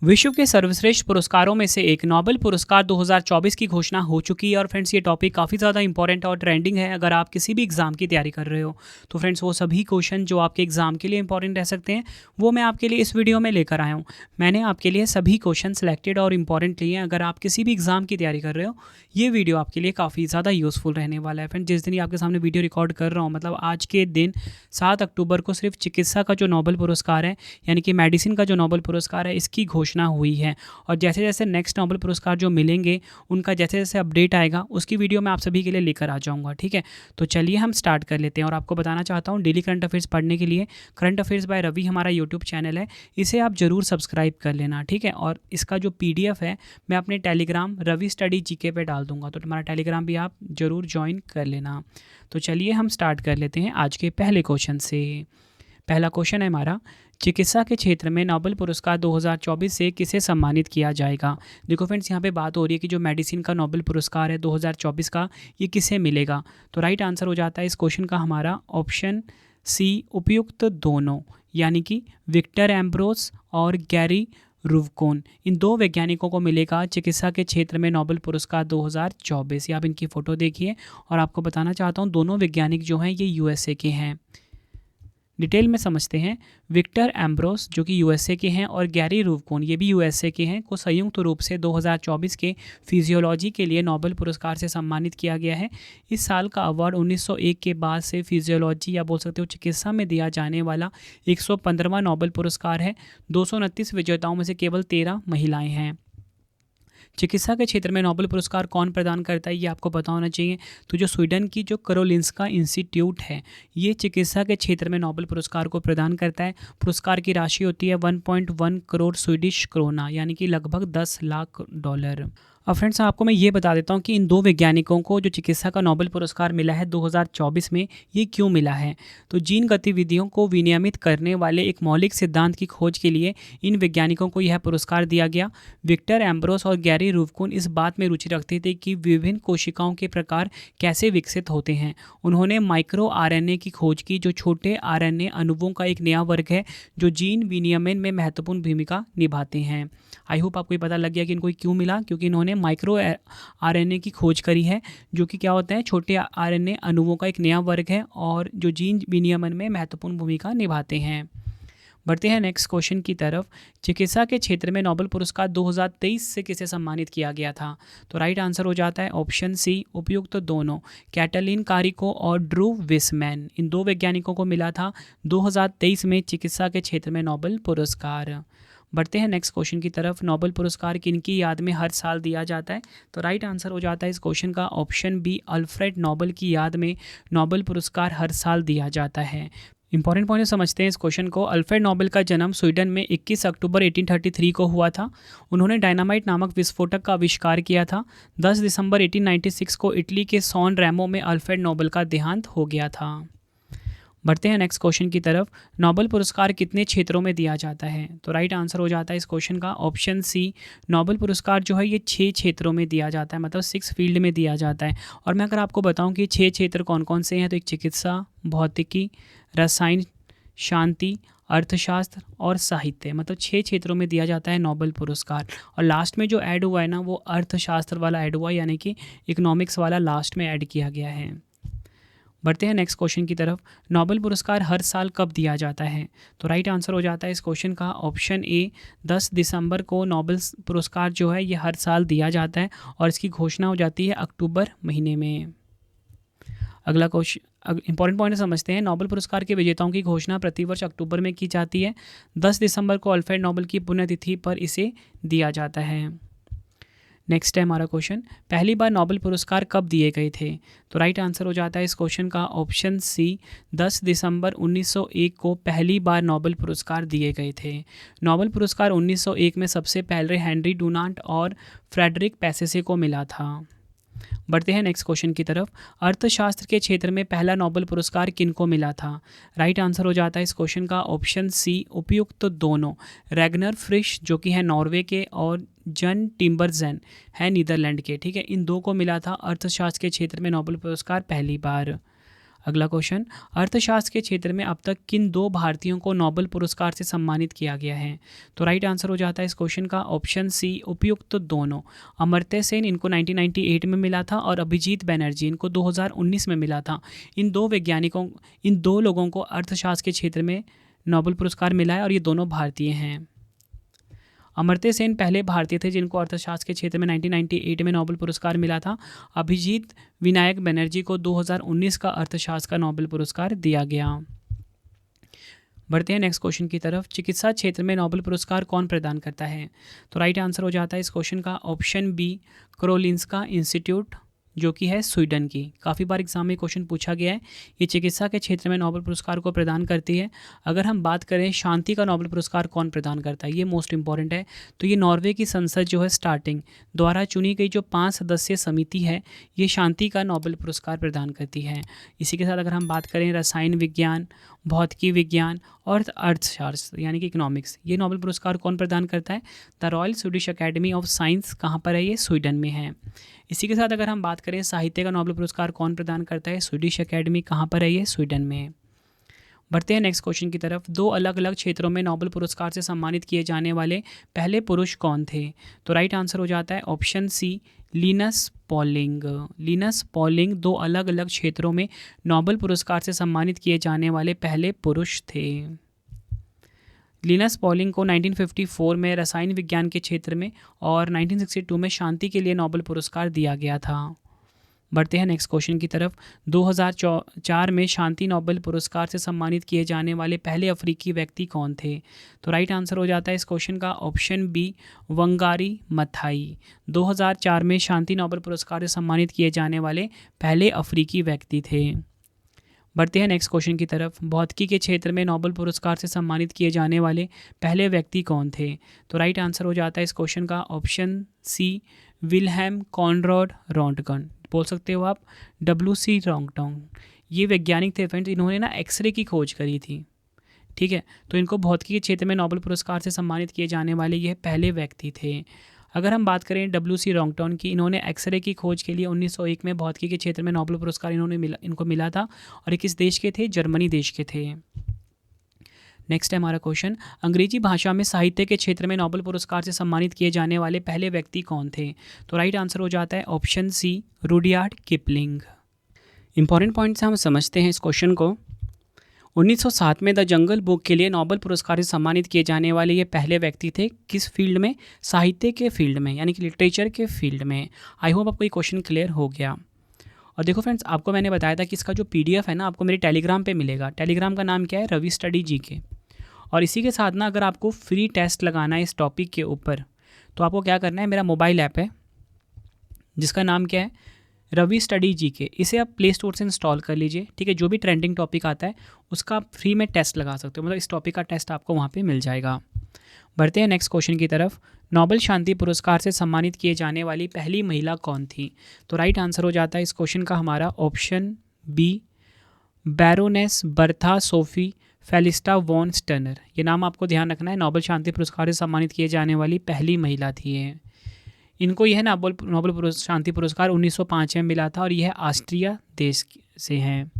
विश्व के सर्वश्रेष्ठ पुरस्कारों में से एक नोबेल पुरस्कार 2024 की घोषणा हो चुकी है। और फ्रेंड्स, ये टॉपिक काफ़ी ज़्यादा इंपॉर्टेंट और ट्रेंडिंग है। अगर आप किसी भी एग्ज़ाम की तैयारी कर रहे हो तो फ्रेंड्स, वो सभी क्वेश्चन जो आपके एग्ज़ाम के लिए इंपॉर्टेंट रह सकते हैं वो मैं आपके लिए इस वीडियो में लेकर आया हूँ। मैंने आपके लिए सभी क्वेश्चन सेलेक्टेड और इंपॉर्टेंट लिए हैं। अगर आप किसी भी एग्ज़ाम की तैयारी कर रहे हो, ये वीडियो आपके लिए काफ़ी ज़्यादा यूज़फुल रहने वाला है। फ्रेंड्स, जिस दिन आपके सामने वीडियो रिकॉर्ड कर रहा हूँ, मतलब आज के दिन 7 अक्टूबर को सिर्फ चिकित्सा का जो नोबेल पुरस्कार है, यानी कि मेडिसिन का जो नोबेल पुरस्कार है, इसकी घोषणा हुई है। और जैसे जैसे नेक्स्ट नोबेल पुरस्कार जो मिलेंगे, उनका जैसे जैसे अपडेट आएगा उसकी वीडियो मैं आप सभी के लिए लेकर आ जाऊंगा। ठीक है, तो चलिए हम स्टार्ट कर लेते हैं। और आपको बताना चाहता हूँ, डेली करंट अफेयर्स पढ़ने के लिए करंट अफेयर्स बाय रवि हमारा यूट्यूब चैनल है, इसे आप जरूर सब्सक्राइब कर लेना। ठीक है, और इसका जो PDF है मैं अपने टेलीग्राम रवि स्टडी जीके पे डाल दूंगा, तो हमारा टेलीग्राम भी आप जरूर ज्वाइन कर लेना। तो चलिए हम स्टार्ट कर लेते हैं आज के पहले क्वेश्चन से। पहला क्वेश्चन है हमारा, चिकित्सा के क्षेत्र में नोबेल पुरस्कार 2024 से किसे सम्मानित किया जाएगा। देखो फ्रेंड्स, यहाँ पे बात हो रही है कि जो मेडिसिन का नोबेल पुरस्कार है 2024 का, ये किसे मिलेगा। तो राइट आंसर हो जाता है इस क्वेश्चन का हमारा ऑप्शन सी, उपयुक्त दोनों, यानी कि विक्टर एम्ब्रोस और गैरी रुवकोन, इन दो वैज्ञानिकों को मिलेगा चिकित्सा के क्षेत्र में नोबेल पुरस्कार 2024। ये आप इनकी फ़ोटो देखिए। और आपको बताना चाहता हूँ, दोनों वैज्ञानिक जो हैं ये USA के हैं। डिटेल में समझते हैं। विक्टर एम्ब्रोस जो कि USA के हैं और गैरी रुवकोन ये भी USA के हैं, को संयुक्त रूप से 2024 के फिजियोलॉजी के लिए नोबेल पुरस्कार से सम्मानित किया गया है। इस साल का अवार्ड 1901 के बाद से फिजियोलॉजी या बोल सकते हो चिकित्सा में दिया जाने वाला 115वां नोबेल पुरस्कार है। 229 विजेताओं में से केवल 13 महिलाएं हैं। चिकित्सा के क्षेत्र में नोबेल पुरस्कार कौन प्रदान करता है, ये आपको पता होना चाहिए। तो जो स्वीडन की जो करोलिंस्का इंस्टीट्यूट है, ये चिकित्सा के क्षेत्र में नोबेल पुरस्कार को प्रदान करता है। पुरस्कार की राशि होती है 1.1 करोड़ स्वीडिश क्रोना, यानी कि लगभग 10 लाख डॉलर। अब फ्रेंड्स, आपको मैं ये बता देता हूँ कि इन दो वैज्ञानिकों को जो चिकित्सा का नोबेल पुरस्कार मिला है 2024 में, ये क्यों मिला है। तो जीन गतिविधियों को विनियमित करने वाले एक मौलिक सिद्धांत की खोज के लिए इन वैज्ञानिकों को यह पुरस्कार दिया गया। विक्टर एम्ब्रोस और गैरी रुवकोन इस बात में रुचि रखते थे कि विभिन्न कोशिकाओं के प्रकार कैसे विकसित होते हैं। उन्होंने माइक्रो RNA की खोज की, जो छोटे RNA अणुओं का एक नया वर्ग है जो जीन विनियमन में महत्वपूर्ण भूमिका निभाते हैं। आई होप आपको ये पता लग गया कि इनको क्यों मिला, क्योंकि इन्होंने माइक्रो RNA की खोज करी है, जो कि क्या होता है, छोटे RNA अणुओं का एक नया वर्ग है और जो जीन विनियमन में महत्वपूर्ण भूमिका निभाते हैं। बढ़ते हैं नेक्स्ट क्वेश्चन की तरफ। चिकित्सा के क्षेत्र में नोबेल पुरस्कार 2023 से किसे सम्मानित किया गया था। तो राइट आंसर हो जाता है ऑप्शन सी, उपयुक्त दोनों, कैटलिन कारिको और ड्रूव विसमैन, इन दो वैज्ञानिकों को मिला था 2023 में चिकित्सा के क्षेत्र में नोबेल पुरस्कार। बढ़ते हैं नेक्स्ट क्वेश्चन की तरफ। नोबेल पुरस्कार किनकी याद में हर साल दिया जाता है। तो राइट आंसर हो जाता है इस क्वेश्चन का ऑप्शन बी, अल्फ्रेड नोबेल की याद में नोबेल पुरस्कार हर साल दिया जाता है। इंपॉर्टेंट पॉइंट समझते हैं इस क्वेश्चन को। अल्फ्रेड नोबेल का जन्म स्वीडन में 21 अक्टूबर 1833 को हुआ था। उन्होंने डायनामाइट नामक विस्फोटक का आविष्कार किया था। 10 दिसंबर 1896 को इटली के सॉन रेमो में अल्फ्रेड नोबेल का देहांत हो गया था। बढ़ते हैं नेक्स्ट क्वेश्चन की तरफ। नोबेल पुरस्कार कितने क्षेत्रों में दिया जाता है। तो राइट आंसर हो जाता है इस क्वेश्चन का ऑप्शन सी, नोबेल पुरस्कार जो है ये 6 क्षेत्रों में दिया जाता है, मतलब 6 फील्ड में दिया जाता है। और मैं अगर आपको बताऊं कि 6 क्षेत्र कौन कौन से हैं, तो एक चिकित्सा, भौतिकी, रसायन, शांति, अर्थशास्त्र और साहित्य, मतलब 6 क्षेत्रों में दिया जाता है नोबेल पुरस्कार। और लास्ट में जो ऐड हुआ है ना, वो अर्थशास्त्र वाला ऐड हुआ है, यानी कि इकोनॉमिक्स वाला लास्ट में ऐड किया गया है। बढ़ते हैं नेक्स्ट क्वेश्चन की तरफ। नोबेल पुरस्कार हर साल कब दिया जाता है। तो राइट आंसर हो जाता है इस क्वेश्चन का ऑप्शन ए, 10 दिसंबर को नोबेल पुरस्कार जो है ये हर साल दिया जाता है और इसकी घोषणा हो जाती है अक्टूबर महीने में। अगला क्वेश्चन, इंपॉर्टेंट पॉइंट समझते हैं। नोबेल पुरस्कार के विजेताओं की घोषणा प्रतिवर्ष अक्टूबर में की जाती है। 10 दिसंबर को अल्फ्रेड नोबेल की पुण्यतिथि पर इसे दिया जाता है। नेक्स्ट है हमारा क्वेश्चन, पहली बार नोबेल पुरस्कार कब दिए गए थे। तो राइट आंसर हो जाता है इस क्वेश्चन का ऑप्शन सी, 10 दिसंबर 1901 को पहली बार नोबेल पुरस्कार दिए गए थे। नोबेल पुरस्कार 1901 में सबसे पहले हेनरी डुनांट और फ्रेडरिक पैसेसे को मिला था। बढ़ते हैं नेक्स्ट क्वेश्चन की तरफ। अर्थशास्त्र के क्षेत्र में पहला नोबेल पुरस्कार किनको मिला था। राइट आंसर हो जाता है इस क्वेश्चन का ऑप्शन सी, उपयुक्त दोनों, रैगनर फ्रिश जो कि है नॉर्वे के और जन टिम्बरजेन है नीदरलैंड के। ठीक है, इन दो को मिला था अर्थशास्त्र के क्षेत्र में नोबेल पुरस्कार पहली बार। अगला क्वेश्चन, अर्थशास्त्र के क्षेत्र में अब तक किन 2 भारतीयों को नोबेल पुरस्कार से सम्मानित किया गया है? तो राइट आंसर हो जाता है इस क्वेश्चन का ऑप्शन सी, उपयुक्त दोनों। अमर्त्य सेन, इनको 1998 में मिला था, और अभिजीत बैनर्जी, इनको 2019 में मिला था। इन 2 लोगों को अर्थशास्त्र के क्षेत्र में नोबेल पुरस्कार मिला है, और ये दोनों भारतीय हैं। अमर्त्य सेन पहले भारतीय थे जिनको अर्थशास्त्र के क्षेत्र में 1998 में नोबेल पुरस्कार मिला था। अभिजीत विनायक बनर्जी को 2019 का अर्थशास्त्र का नोबेल पुरस्कार दिया गया। बढ़ते हैं नेक्स्ट क्वेश्चन की तरफ। चिकित्सा क्षेत्र में नोबेल पुरस्कार कौन प्रदान करता है? तो राइट आंसर हो जाता है इस क्वेश्चन का ऑप्शन बी, कारोलिंस्का इंस्टीट्यूट, जो कि है स्वीडन की। काफ़ी बार एग्जाम में क्वेश्चन पूछा गया है। ये चिकित्सा के क्षेत्र में नोबेल पुरस्कार को प्रदान करती है। अगर हम बात करें शांति का नोबेल पुरस्कार कौन प्रदान करता है, ये मोस्ट इंपॉर्टेंट है। तो ये नॉर्वे की संसद जो है स्टार्टिंग द्वारा चुनी गई जो 5 सदस्यीय समिति है, ये शांति का नोबेल पुरस्कार प्रदान करती है। इसी के साथ अगर हम बात करें रसायन विज्ञान, भौतिकी विज्ञान और अर्थशास्त्र यानी कि इकोनॉमिक्स, ये नोबेल पुरस्कार कौन प्रदान करता है? The royal Swedish academy of science. कहाँ पर है ये? स्वीडन में है। इसी के साथ अगर हम बात करें साहित्य का नोबेल पुरस्कार कौन प्रदान करता है? Swedish academy. कहाँ पर है ये? स्वीडन में। बढ़ते हैं नेक्स्ट क्वेश्चन की तरफ। 2 अलग अलग क्षेत्रों में नोबेल पुरस्कार से सम्मानित किए जाने वाले पहले पुरुष कौन थे? तो राइट आंसर हो जाता है option C, Linus Pauling. Linus Pauling 2 अलग अलग क्षेत्रों में नोबेल पुरस्कार से सम्मानित किए जाने वाले पहले पुरुष थे। लिनस पॉलिंग को 1954 में रसायन विज्ञान के क्षेत्र में और 1962 में शांति के लिए नोबेल पुरस्कार दिया गया था। बढ़ते हैं नेक्स्ट क्वेश्चन की तरफ। 2004 में शांति नोबेल पुरस्कार से सम्मानित किए जाने वाले पहले अफ्रीकी व्यक्ति कौन थे? तो राइट आंसर हो जाता है इस क्वेश्चन का ऑप्शन बी, वंगारी मथाई। 2004 में शांति नोबेल पुरस्कार से सम्मानित किए जाने वाले पहले अफ्रीकी व्यक्ति थे। बढ़ते हैं नेक्स्ट क्वेश्चन की तरफ। भौतिकी के क्षेत्र में नोबेल पुरस्कार से सम्मानित किए जाने वाले पहले व्यक्ति कौन थे? तो राइट आंसर हो जाता है इस क्वेश्चन का option C, Wilhelm Conrad Röntgen. बोल सकते हो आप WC रॉन्गटोंग। ये वैज्ञानिक थे फ्रेंड्स, इन्होंने ना एक्सरे की खोज करी थी। ठीक है, तो इनको भौतिकी के क्षेत्र में नोबेल पुरस्कार से सम्मानित किए जाने वाले ये पहले व्यक्ति थे। अगर हम बात करें WC रॉन्गटोन की, इन्होंने एक्सरे की खोज के लिए 1901 में भौतिकी के क्षेत्र में नोबेल पुरस्कार इनको मिला था, और ये किस देश के थे? जर्मनी देश के थे। नेक्स्ट है हमारा क्वेश्चन, अंग्रेजी भाषा में साहित्य के क्षेत्र में नोबेल पुरस्कार से सम्मानित किए जाने वाले पहले व्यक्ति कौन थे? तो राइट आंसर हो जाता है option C, Rudyard Kipling. Important point से हम समझते हैं इस क्वेश्चन को। 1907 में द जंगल बुक के लिए नोबेल पुरस्कार से सम्मानित किए जाने वाले ये पहले व्यक्ति थे। किस फील्ड में? साहित्य के फील्ड में, यानी कि लिटरेचर के फील्ड में। आई होप आपको ये क्वेश्चन क्लियर हो गया। और देखो फ्रेंड्स, आपको मैंने बताया था कि इसका जो PDF है ना, आपको मेरे टेलीग्राम पे मिलेगा। टेलीग्राम का नाम क्या है? Ravi study GK। और इसी के साथ ना, अगर आपको फ्री टेस्ट लगाना है इस टॉपिक के ऊपर, तो आपको क्या करना है, मेरा मोबाइल ऐप है जिसका नाम क्या है? Ravi study GK। इसे आप प्ले स्टोर से इंस्टॉल कर लीजिए। ठीक है, जो भी ट्रेंडिंग टॉपिक आता है उसका आप फ्री में टेस्ट लगा सकते हो, मतलब इस टॉपिक का टेस्ट आपको वहाँ पे मिल जाएगा। बढ़ते हैं नेक्स्ट क्वेश्चन की तरफ। नोबेल शांति पुरस्कार से सम्मानित किए जाने वाली पहली महिला कौन थी? तो राइट आंसर हो जाता है इस क्वेश्चन का हमारा option B, Baroness Bertha Sophie Felicita von Suttner. ये नाम आपको ध्यान रखना है। नोबेल शांति पुरस्कार से सम्मानित किए जाने वाली पहली महिला थी ये। इनको यह नोबेल शांति पुरस्कार 1905 में मिला था, और यह ऑस्ट्रिया देश से हैं।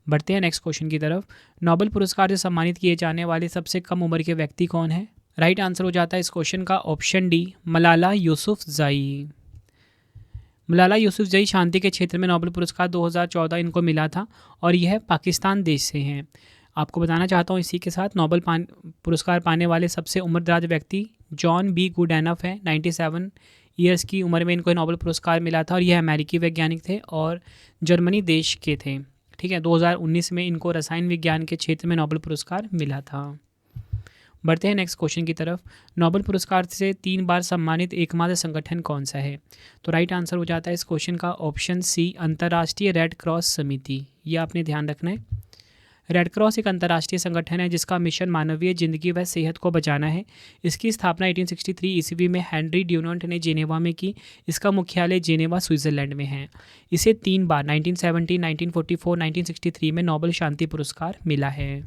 बढ़ते हैं नेक्स्ट क्वेश्चन की तरफ। नोबेल पुरस्कार से सम्मानित किए जाने वाले सबसे कम उम्र के व्यक्ति कौन है? राइट आंसर हो जाता है इस क्वेश्चन का ऑप्शन डी, मलाला यूसुफजई। मलाला यूसुफजई शांति के क्षेत्र में नोबेल पुरस्कार 2014 इनको मिला था, और यह पाकिस्तान देश से हैं। आपको बताना चाहता हूँ इसी के साथ, नोबेल पुरस्कार पाने वाले सबसे उम्रदराज व्यक्ति जॉन बी गुडएनफ है। 97 ईयर्स की उम्र में इनको नोबेल पुरस्कार मिला था, और यह अमेरिकी वैज्ञानिक थे और जर्मनी देश के थे। ठीक है, 2019 में इनको रसायन विज्ञान के क्षेत्र में नोबेल पुरस्कार मिला था। बढ़ते हैं नेक्स्ट क्वेश्चन की तरफ। नोबेल पुरस्कार से 3 बार सम्मानित एकमात्र संगठन कौन सा है? तो राइट आंसर हो जाता है इस क्वेश्चन का ऑप्शन सी, अंतर्राष्ट्रीय रेड क्रॉस समिति। ये आपने ध्यान रखना है। रेड क्रॉस एक अंतर्राष्ट्रीय संगठन है जिसका मिशन मानवीय जिंदगी व सेहत को बचाना है। इसकी स्थापना 1863 ईस्वी में हेनरी ड्यूनांट ने जेनेवा में की। इसका मुख्यालय जेनेवा स्विट्जरलैंड में है। इसे 3 बार 1970, 1944, 1963 में नोबेल शांति पुरस्कार मिला है।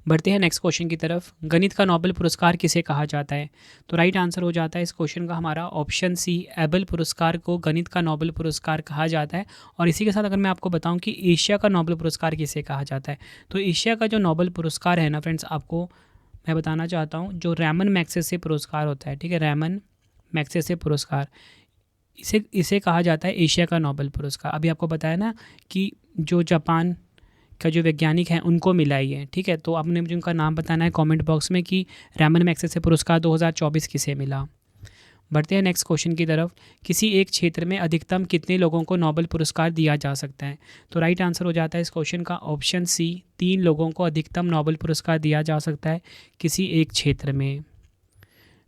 बढ़ते हैं नेक्स्ट क्वेश्चन की तरफ। गणित का नोबेल पुरस्कार किसे कहा जाता है? तो राइट आंसर हो जाता है इस क्वेश्चन का हमारा ऑप्शन सी, एबल पुरस्कार को गणित का नोबेल पुरस्कार कहा जाता है। और इसी के साथ अगर मैं आपको बताऊं कि एशिया का नोबेल पुरस्कार किसे कहा जाता है, तो एशिया का जो नोबेल पुरस्कार है ना फ्रेंड्स, आपको मैं बताना चाहता हूँ, जो रैमन मैग्सेसे पुरस्कार होता है, ठीक है, रैमन मैग्सेसे पुरस्कार, इसे इसे कहा जाता है एशिया का नोबेल पुरस्कार। अभी आपको बताया ना कि जो जापान का जो वैज्ञानिक हैं उनको मिला ही है, ठीक है। तो आपने मुझे उनका नाम बताना है कमेंट बॉक्स में कि रैमन मैग्सेसे पुरस्कार 2024 किसे मिला। बढ़ते हैं नेक्स्ट क्वेश्चन की तरफ। किसी एक क्षेत्र में अधिकतम कितने लोगों को नोबेल पुरस्कार दिया जा सकता है? तो राइट आंसर हो जाता है इस क्वेश्चन का ऑप्शन सी, 3 लोगों को अधिकतम नोबेल पुरस्कार दिया जा सकता है किसी एक क्षेत्र में।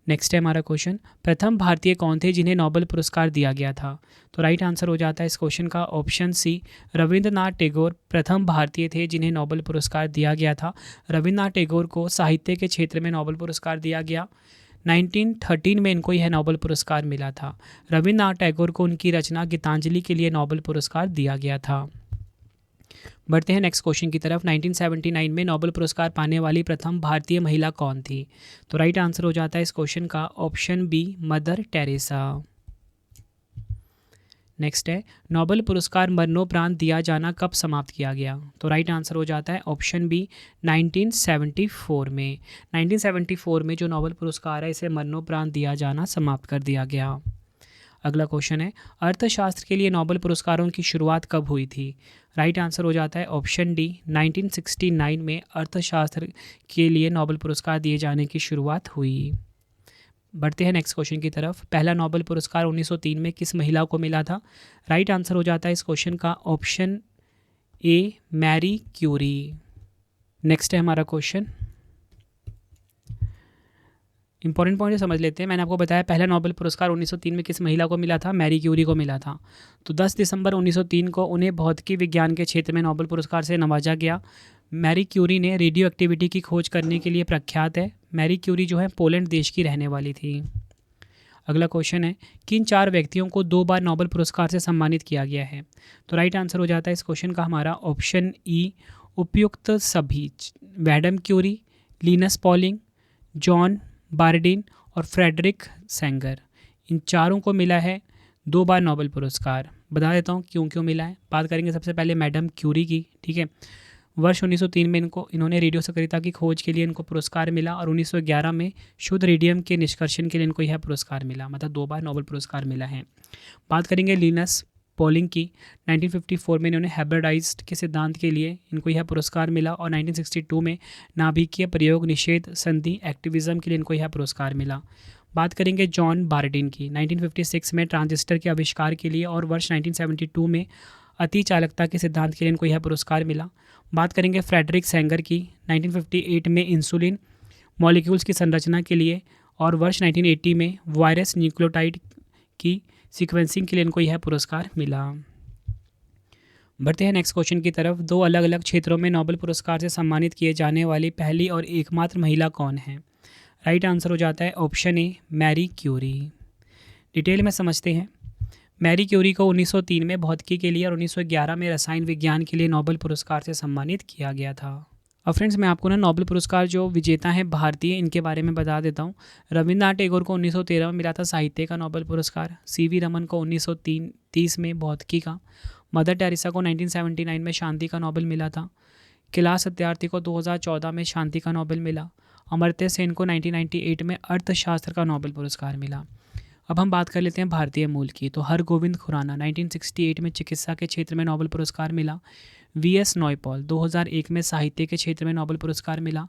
नेक्स्ट है हमारा क्वेश्चन, प्रथम भारतीय कौन थे जिन्हें नोबेल पुरस्कार दिया गया था? तो राइट आंसर हो जाता है इस क्वेश्चन का ऑप्शन सी, रविंद्रनाथ टैगोर प्रथम भारतीय थे जिन्हें नोबेल पुरस्कार दिया गया था। रविंद्रनाथ टैगोर को साहित्य के क्षेत्र में नोबेल पुरस्कार दिया गया। 1913 में इनको यह नोबेल पुरस्कार मिला था। रविंद्रनाथ टैगोर को उनकी रचना गीतांजलि के लिए नोबेल पुरस्कार दिया गया था। बढ़ते हैं नेक्स्ट क्वेश्चन की तरफ। 1979 में नोबेल पुरस्कार पाने वाली प्रथम भारतीय महिला कौन थी? तो राइट आंसर हो जाता है इस क्वेश्चन का option B, Mother Teresa. Next है, नोबेल पुरस्कार मरणोपरांत दिया जाना कब समाप्त किया गया? तो राइट आंसर हो जाता है ऑप्शन बी, 1974 में। 1974 में जो नोबेल पुरस्कार है इसे मरणोपरांत दिया जाना समाप्त कर दिया गया। अगला क्वेश्चन है, अर्थशास्त्र के लिए नोबेल पुरस्कारों की शुरुआत कब हुई थी? राइट आंसर हो जाता है ऑप्शन डी, 1969 में अर्थशास्त्र के लिए नोबेल पुरस्कार दिए जाने की शुरुआत हुई। बढ़ते हैं नेक्स्ट क्वेश्चन की तरफ। पहला नोबेल पुरस्कार 1903 में किस महिला को मिला था? राइट आंसर हो जाता है इस क्वेश्चन का option A, Marie Curie. Next है हमारा क्वेश्चन, इंपॉर्टेंट पॉइंट समझ लेते हैं। मैंने आपको बताया पहला नोबेल पुरस्कार 1903 में किस महिला को मिला था? मैरी क्यूरी को मिला था। तो 10 दिसंबर 1903 को उन्हें भौतिकी विज्ञान के क्षेत्र में नोबेल पुरस्कार से नवाजा गया। मैरी क्यूरी ने रेडियो एक्टिविटी की खोज करने के लिए प्रख्यात है। मैरी क्यूरी जो है पोलैंड देश की रहने वाली थी। अगला क्वेश्चन है, किन 4 व्यक्तियों को 2 बार नोबेल पुरस्कार से सम्मानित किया गया है? तो राइट आंसर हो जाता है इस क्वेश्चन का हमारा ऑप्शन ई, उपयुक्त सभी, madam Curie, Linus Pauling, John Bardeen और फ्रेडरिक सेंगर। इन चारों को मिला है 2 बार नोबेल पुरस्कार। बता देता हूँ क्यों क्यों मिला है। बात करेंगे सबसे पहले मैडम क्यूरी की, ठीक है। वर्ष 1903 में इन्होंने रेडियो सक्रियता की खोज के लिए इनको पुरस्कार मिला और 1911 में शुद्ध रेडियम के निष्कर्षण के लिए इनको यह पुरस्कार मिला, मतलब 2 बार नोबेल पुरस्कार मिला है। बात करेंगे लिनस पॉलिंग की, 1954 में इन्होंने हाइब्रिडाइज्ड के सिद्धांत के लिए इनको यह पुरस्कार मिला और 1962 में नाभिकीय प्रयोग निषेध संधि एक्टिविज्म के लिए इनको यह पुरस्कार मिला। बात करेंगे जॉन बारडीन की, 1956 में ट्रांजिस्टर के आविष्कार के लिए और वर्ष 1972 में अति चालकता के सिद्धांत के लिए इनको यह पुरस्कार मिला। बात करेंगे फ्रेडरिक सेंगर की, 1958 में इंसुलिन मॉलिक्यूल्स की संरचना के लिए और वर्ष 1980 में वायरस न्यूक्लियोटाइड की सीक्वेंसिंग के लिए इनको यह पुरस्कार मिला। बढ़ते हैं नेक्स्ट क्वेश्चन की तरफ। 2 अलग अलग क्षेत्रों में नोबेल पुरस्कार से सम्मानित किए जाने वाली पहली और एकमात्र महिला कौन है? राइट आंसर हो जाता है option A, Marie Curie. Detail में समझते हैं। मैरी क्यूरी को 1903 में भौतिकी के लिए और 1911 में रसायन विज्ञान के लिए नोबेल पुरस्कार से सम्मानित किया गया था। अब फ्रेंड्स मैं आपको ना नोबेल पुरस्कार जो विजेता हैं भारतीय, इनके बारे में बता देता हूँ। रविंद्रनाथ टैगोर को 1913 में मिला था साहित्य का नोबेल पुरस्कार। सीवी रमन को 1930 में भौतिकी का। मदर टेरेसा को 1979 में शांति का नोबेल मिला था। कैलाश सत्यार्थी को 2014 में शांति का नोबेल मिला। अमर्त्य सेन को 1998 में अर्थशास्त्र का नोबेल पुरस्कार मिला। अब हम बात कर लेते हैं भारतीय मूल की। तो हरगोविंद खुराना 1968 में चिकित्सा के क्षेत्र में नोबेल पुरस्कार मिला। वी.एस. नॉयपॉल 2001 में साहित्य के क्षेत्र में नोबेल पुरस्कार मिला।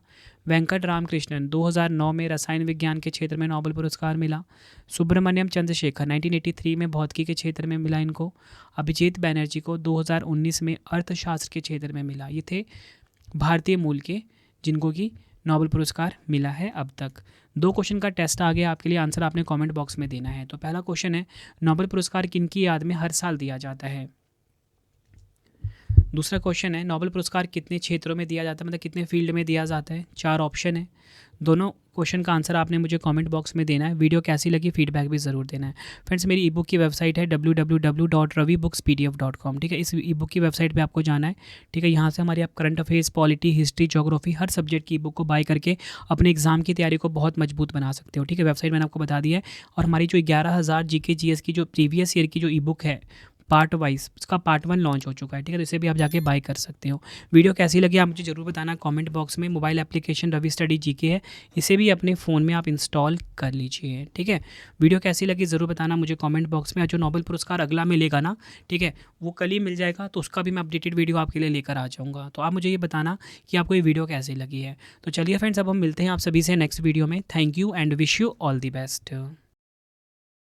वेंकट रामकृष्णन 2009 में रसायन विज्ञान के क्षेत्र में नोबेल पुरस्कार मिला। सुब्रमण्यम चंद्रशेखर 1983 में भौतिकी के क्षेत्र में मिला इनको। अभिजीत बैनर्जी को 2019 में अर्थशास्त्र के क्षेत्र में मिला। ये थे भारतीय मूल के जिनको कि नोबेल पुरस्कार मिला है अब तक। 2 क्वेश्चन का टेस्ट आ गया आपके लिए, आंसर आपने कमेंट बॉक्स में देना है। तो पहला क्वेश्चन है, नोबेल पुरस्कार किनकी याद में हर साल दिया जाता है? दूसरा क्वेश्चन है, नोबेल पुरस्कार कितने क्षेत्रों में दिया जाता है, मतलब कितने फील्ड में दिया जाता है। 4 ऑप्शन है। दोनों क्वेश्चन का आंसर आपने मुझे कमेंट बॉक्स में देना है। वीडियो कैसी लगी फीडबैक भी ज़रूर देना है। फ्रेंड्स, मेरी ई बुक की वेबसाइट है www.ravibookspdf.com। ठीक है, इस ई बुक की वेबसाइट पे आपको जाना है। ठीक है, यहाँ से हमारी आप current affairs, polity, history, geography हर सब्जेक्ट की ई बुक को बाय करके अपने एग्जाम की तैयारी को बहुत मजबूत बना सकते हो। ठीक है, वेबसाइट मैंने आपको बता दी है। और हमारी जो 11,000 जीके जीएस की जो प्रीवियस ईयर की जो ई बुक है पार्ट वाइज, उसका पार्ट 1 लॉन्च हो चुका है। ठीक है, तो इसे भी आप जाके बाय कर सकते हो। वीडियो कैसी लगी आप मुझे ज़रूर बताना कमेंट बॉक्स में। Mobile application Ravi study GK है, इसे भी अपने फ़ोन में आप इंस्टॉल कर लीजिए। ठीक है, वीडियो कैसी लगी ज़रूर बताना मुझे कमेंट बॉक्स में। जो नोबेल पुरस्कार अगला मिलेगा ना, ठीक है, वो कल ही मिल जाएगा, तो उसका भी मैं अपडेटेड वीडियो आपके लिए लेकर आ जाऊँगा। तो आप मुझे ये बताना कि आपको ये वीडियो कैसी लगी है। तो चलिए फ्रेंड्स, अब हम मिलते हैं आप सभी से नेक्स्ट वीडियो में। Thank you and wish you all the best.